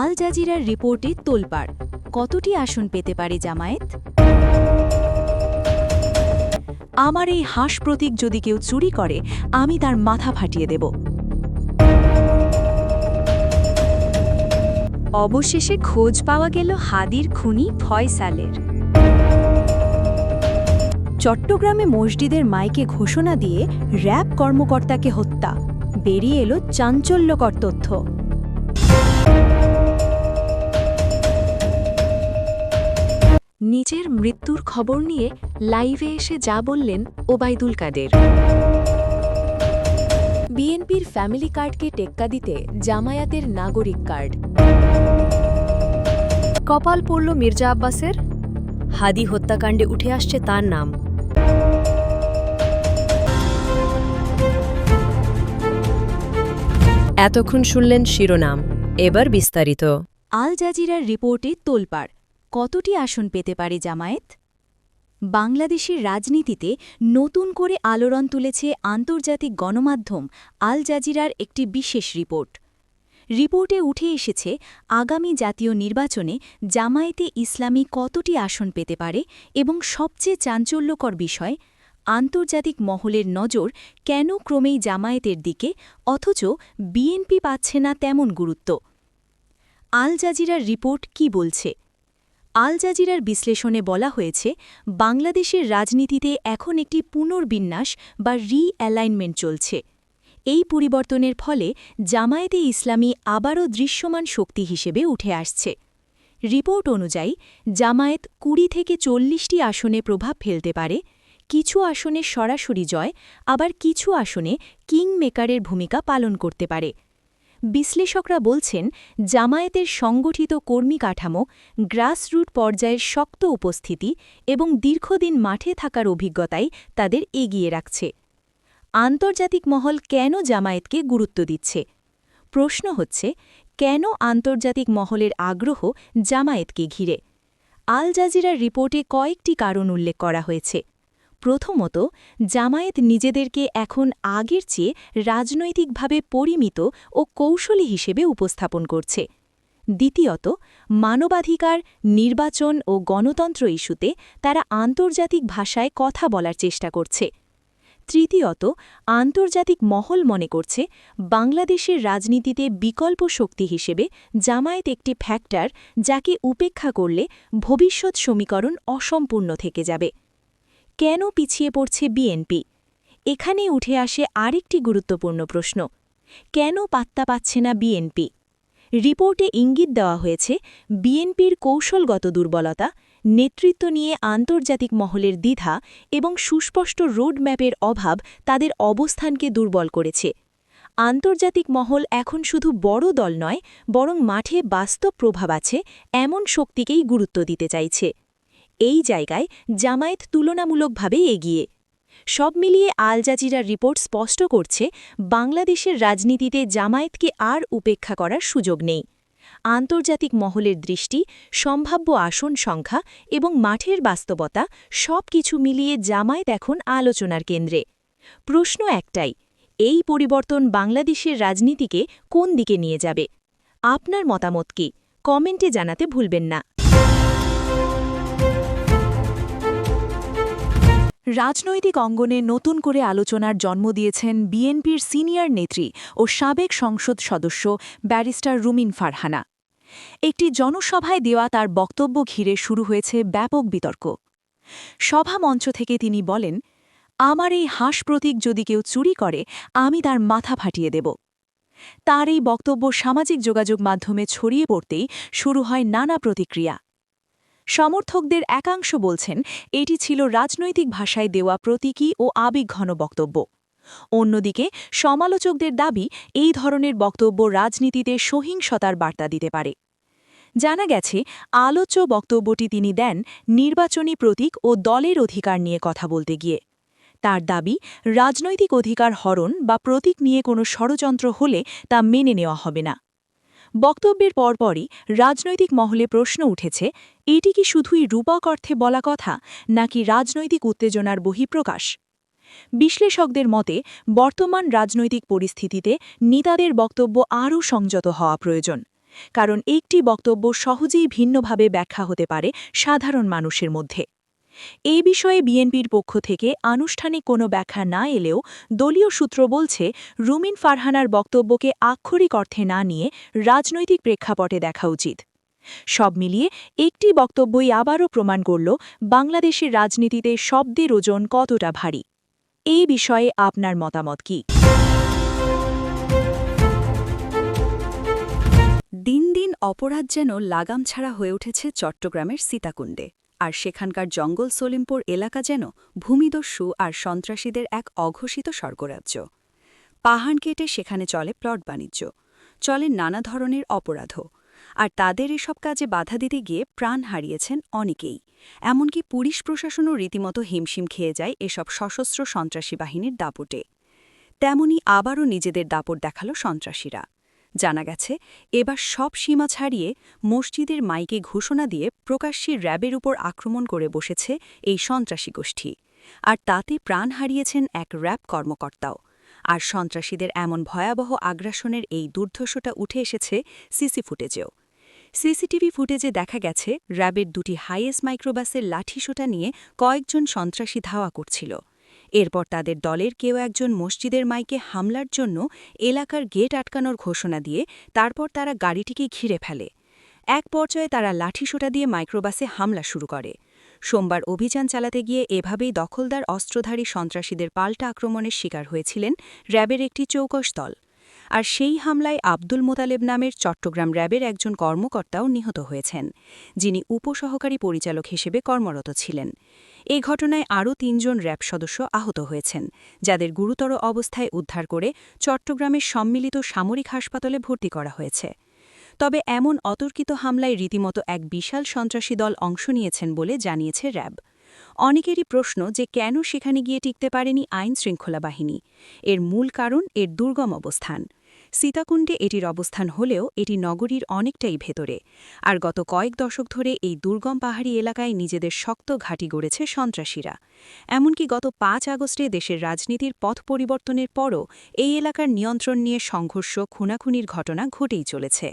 আল জাজিরার রিপোর্টে তোলপাড়, কতটি আসন পেতে পারে জামায়াত? আমার এই হাঁস প্রতীক যদি কেউ চুরি করে, আমি তার মাথা ফাটিয়ে দেব। অবশেষে খোঁজ পাওয়া গেল হাদির খুনি ফয়সালের। চট্টগ্রামে মসজিদের মাইকে ঘোষণা দিয়ে র‍্যাব কর্মকর্তাকে হত্যা, বেরিয়ে এলো চাঞ্চল্যকর তথ্য। নিজের মৃত্যুর খবর নিয়ে লাইভে এসে যা বললেন ওবায়দুল কাদের। বিএনপির ফ্যামিলি কার্ডকে টেক্কা দিতে জামায়াতের নাগরিক কার্ড। কপাল পড়ল মির্জা আব্বাসের, হাদি হত্যাকাণ্ডে উঠে আসছে তার নাম। এতক্ষণ শুনলেন শিরোনাম, এবার বিস্তারিত। আল জাজিরার রিপোর্টে তোলপাড়, কতটি আসন পেতে পারে জামায়াত? বাংলাদেশের রাজনীতিতে নতুন করে আলোড়ন তুলেছে আন্তর্জাতিক গণমাধ্যম আল জাজিরার একটি বিশেষ রিপোর্ট। রিপোর্টে উঠে এসেছে আগামী জাতীয় নির্বাচনে জামায়াতে ইসলামী কতটি আসন পেতে পারে এবং সবচেয়ে চাঞ্চল্যকর বিষয়, আন্তর্জাতিক মহলের নজর কেন ক্রমেই জামায়াতের দিকে, অথচ বিএনপি পাচ্ছে না তেমন গুরুত্ব। আল জাজিরার রিপোর্ট কি বলছে? আল জাজিরার বিশ্লেষণে বলা হয়েছে, বাংলাদেশের রাজনীতিতে এখন একটি পুনর্বিন্যাস বা রি-অ্যালাইনমেন্ট চলছে। এই পরিবর্তনের ফলে জামায়াতে ইসলামী আবারও দৃশ্যমান শক্তি হিসেবে উঠে আসছে। রিপোর্ট অনুযায়ী জামায়াত ২০ থেকে ৪০টি আসনে প্রভাব ফেলতে পারে, কিছু আসনে সরাসরি জয়, আবার কিছু আসনে কিং মেকারের ভূমিকা পালন করতে পারে। বিশ্লেষকরা বলছেন, জামায়াতের সংগঠিত কর্মী কাঠামো, গ্রাসরুট পর্যায়ের শক্ত উপস্থিতি এবং দীর্ঘদিন মাঠে থাকার অভিজ্ঞতাই তাদের এগিয়ে রাখছে। আন্তর্জাতিক মহল কেন জামায়াতকে গুরুত্ব দিচ্ছে? প্রশ্ন হচ্ছে, কেন আন্তর্জাতিক মহলের আগ্রহ জামায়াতকে ঘিরে? আল জাজিরার রিপোর্টে কয়েকটি কারণ উল্লেখ করা হয়েছে। প্রথমত, জামায়াত নিজেদেরকে এখন আগের চেয়ে রাজনৈতিকভাবে পরিমিত ও কৌশলী হিসেবে উপস্থাপন করছে। দ্বিতীয়ত, মানবাধিকার, নির্বাচন ও গণতন্ত্র ইস্যুতে তারা আন্তর্জাতিক ভাষায় কথা বলার চেষ্টা করছে। তৃতীয়ত, আন্তর্জাতিক মহল মনে করছে বাংলাদেশের রাজনীতিতে বিকল্প শক্তি হিসেবে জামায়াত একটি ফ্যাক্টর, যাকে উপেক্ষা করলে ভবিষ্যৎ সমীকরণ অসম্পূর্ণ থেকে যাবে। কেন পিছিয়ে পড়ছে বিএনপি? এখানে উঠে আসে আরেকটি গুরুত্বপূর্ণ প্রশ্ন, কেন পাত্তা পাচ্ছে না বিএনপি? রিপোর্টে ইঙ্গিত দেওয়া হয়েছে, বিএনপির কৌশলগত দুর্বলতা, নেতৃত্ব নিয়ে আন্তর্জাতিক মহলের দ্বিধা এবং সুস্পষ্ট রোডম্যাপের অভাব তাদের অবস্থানকে দুর্বল করেছে। আন্তর্জাতিক মহল এখন শুধু বড় দল নয়, বরং মাঠে বাস্তব প্রভাব আছে এমন শক্তিকেই গুরুত্ব দিতে চাইছে। এই জায়গায় জামায়াত তুলনামূলকভাবে এগিয়ে। সব মিলিয়ে আল জাজিরার রিপোর্ট স্পষ্ট করছে, বাংলাদেশের রাজনীতিতে জামায়াতকে আর উপেক্ষা করার সুযোগ নেই। আন্তর্জাতিক মহলের দৃষ্টি, সম্ভাব্য আসন সংখ্যা এবং মাঠের বাস্তবতা সব কিছু মিলিয়ে জামায়াত এখন আলোচনার কেন্দ্রে। প্রশ্ন একটাই, এই পরিবর্তন বাংলাদেশের রাজনীতিকে কোন দিকে নিয়ে যাবে? আপনার মতামত কি? কমেন্টে জানাতে ভুলবেন না। রাজনৈতিক অঙ্গনে নতুন করে আলোচনার জন্ম দিয়েছেন বিএনপির সিনিয়র নেত্রী ও সাবেক সংসদ সদস্য ব্যারিস্টার রুমিন ফারহানা। একটি জনসভায় দেওয়া তার বক্তব্য ঘিরে শুরু হয়েছে ব্যাপক বিতর্ক। সভা মঞ্চ থেকে তিনি বলেন, আমার এই হাঁস প্রতীক যদি কেউ চুরি করে, আমি তার মাথা ফাটিয়ে দেব। তার এই বক্তব্য সামাজিক যোগাযোগ মাধ্যমে ছড়িয়ে পড়তেই শুরু হয় নানা প্রতিক্রিয়া। সমর্থকদের একাংশ বলছেন, এটি ছিল রাজনৈতিক ভাষায় দেওয়া প্রতীকী ও আবেগঘন বক্তব্য। অন্যদিকে সমালোচকদের দাবি, এই ধরনের বক্তব্য রাজনীতিতে সহিংসতার বার্তা দিতে পারে। জানা গেছে, আলোচ্য বক্তব্যটি তিনি দেন নির্বাচনী প্রতীক ও দলের অধিকার নিয়ে কথা বলতে গিয়ে। তার দাবি, রাজনৈতিক অধিকার হরণ বা প্রতীক নিয়ে কোনো ষড়যন্ত্র হলে তা মেনে নেওয়া হবে না। বক্তব্যের পরপরই রাজনৈতিক মহলে প্রশ্ন উঠেছে, এটি কি শুধুই রূপক অর্থে বলা কথা, নাকি রাজনৈতিক উত্তেজনার বহিঃপ্রকাশ? বিশ্লেষকদের মতে, বর্তমান রাজনৈতিক পরিস্থিতিতে নেতাদের বক্তব্য আরও সংযত হওয়া প্রয়োজন। কারণ একটি বক্তব্য সহজেই ভিন্নভাবে ব্যাখ্যা হতে পারে সাধারণ মানুষের মধ্যে। এই বিষয়ে বিএনপির পক্ষ থেকে আনুষ্ঠানিক কোনো ব্যাখ্যা না এলেও দলীয় সূত্র বলছে রুমিন ফারহানার বক্তব্যকে আক্ষরিক অর্থে না নিয়ে রাজনৈতিক প্রেক্ষাপটে দেখা উচিত। সব মিলিয়ে একটি বক্তব্যই আবারও প্রমাণ করল বাংলাদেশের রাজনীতিতে শব্দের ওজন কতটা ভারী। এই বিষয়ে আপনার মতামত কি? দিন দিন অপরাধ যেন লাগাম ছাড়া হয়ে উঠেছে চট্টগ্রামের সীতাকুণ্ডে, আর সেখানকার জঙ্গল সলিমপুর এলাকা যেন ভূমিদস্যু আর সন্ত্রাসীদের এক অঘোষিত স্বর্গরাজ্য। পাহাড় কেটে সেখানে চলে প্লট বাণিজ্য, চলে নানা ধরনের অপরাধও, আর তাদের এসব কাজে বাধা দিতে গিয়ে প্রাণ হারিয়েছেন অনেকেই। এমনকি পুলিশ প্রশাসনও রীতিমতো হিমশিম খেয়ে যায় এসব সশস্ত্র সন্ত্রাসী বাহিনীর দাপটে। তেমনি আবারও নিজেদের দাপট দেখালো সন্ত্রাসীরা। জানা গেছে, এবার সব সীমা ছাড়িয়ে মসজিদের মাইকে ঘোষণা দিয়ে প্রকাশ্যে র্যাবের উপর আক্রমণ করে বসেছে এই সন্ত্রাসী গোষ্ঠী, আর তাতে প্রাণ হারিয়েছেন এক র্যাব কর্মকর্তাও। আর সন্ত্রাসীদের এমন ভয়াবহ আগ্রাসনের এই দুর্ধর্ষটা উঠে এসেছে সিসি ফুটেজেও। সিসিটিভি ফুটেজে দেখা গেছে র্যাবের দুটি হাইএস মাইক্রোবাসের লাঠিসোঁটা নিয়ে কয়েকজন সন্ত্রাসী ধাওয়া করছিল। এরপর তাদের দলের কেউ একজন মসজিদের মাইকে হামলার জন্য এলাকার গেট আটকানোর ঘোষণা দিয়ে তারপর তারা গাড়িটিকে ঘিরে ফেলে। এক পর্যায়ে তারা লাঠিসোঁটা দিয়ে মাইক্রোবাসে হামলা শুরু করে। সোমবার অভিযান চালাতে গিয়ে এভাবেই দখলদার অস্ত্রধারী সন্ত্রাসীদের পাল্টা আক্রমণের শিকার হয়েছিলেন র্যাবের একটি চৌকস দল। আর সেই হামলায় আব্দুল মোতালেব নামের চট্টগ্রাম র্যাবের একজন কর্মকর্তাও নিহত হয়েছেন, যিনি উপসহকারী পরিচালক হিসেবে কর্মরত ছিলেন। এই ঘটনায় আরও ৩ জন র্যাব সদস্য আহত হয়েছেন, যাদের গুরুতর অবস্থায় উদ্ধার করে চট্টগ্রামের সম্মিলিত সামরিক হাসপাতালে ভর্তি করা হয়েছে। তবে এমন অতর্কিত হামলায় রীতিমতো এক বিশাল সন্ত্রাসী দল অংশ নিয়েছেন বলে জানিয়েছে র্যাব। অনেকেরই প্রশ্ন যে কেন সেখানে গিয়ে টিকতে পারেনি আইন-শৃঙ্খলা বাহিনী। এর মূল কারণ এর দুর্গম অবস্থান। সীতাকুণ্ডে এটির অবস্থান হলেও এটি নগরীর অনেকটাই ভেতরে, আর গত কয়েক দশক ধরে এই দুর্গম পাহাড়ি এলাকায় নিজেদের শক্ত ঘাঁটি গড়েছে সন্ত্রাসীরা। এমনকি গত ৫ আগস্টে দেশের রাজনীতির পথ পরিবর্তনের পরও এই এলাকার নিয়ন্ত্রণ নিয়ে সংঘর্ষ, খুনাখুনির ঘটনা ঘটেই চলেছে।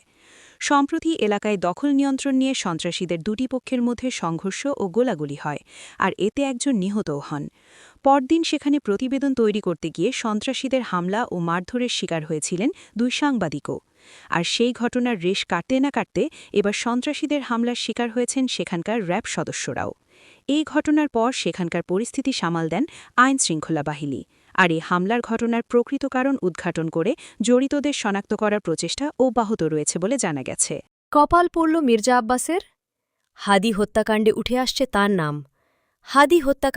সম্প্রতি এলাকায় দখল নিয়ন্ত্রণ নিয়ে সন্ত্রাসীদের দুটি পক্ষের মধ্যে সংঘর্ষ ও গোলাগুলি হয়, আর এতে একজন নিহতও হন। পরদিন সেখানে প্রতিবেদন তৈরি করতে গিয়ে সন্ত্রাসীদের হামলা ও মারধরের শিকার হয়েছিলেন 2 সাংবাদিকও। আর সেই ঘটনার রেশ কাটতে না কাটতে এবার সন্ত্রাসীদের হামলার শিকার হয়েছেন সেখানকার র্যাব সদস্যরাও। এই ঘটনার পর সেখানকার পরিস্থিতি সামাল দেন আইন-শৃঙ্খলা বাহিনী, আর এই হামলার ঘটনার প্রকৃত কারণ উদ্ঘাটন করে জড়িতদের শনাক্ত করার প্রচেষ্টা অব্যাহত রয়েছে বলে জানা গেছে। কপাল পড়ল মির্জা আব্বাসের। হাদি হত্যাকাণ্ডে উঠে আসছে তার নাম। হাদি হত্যা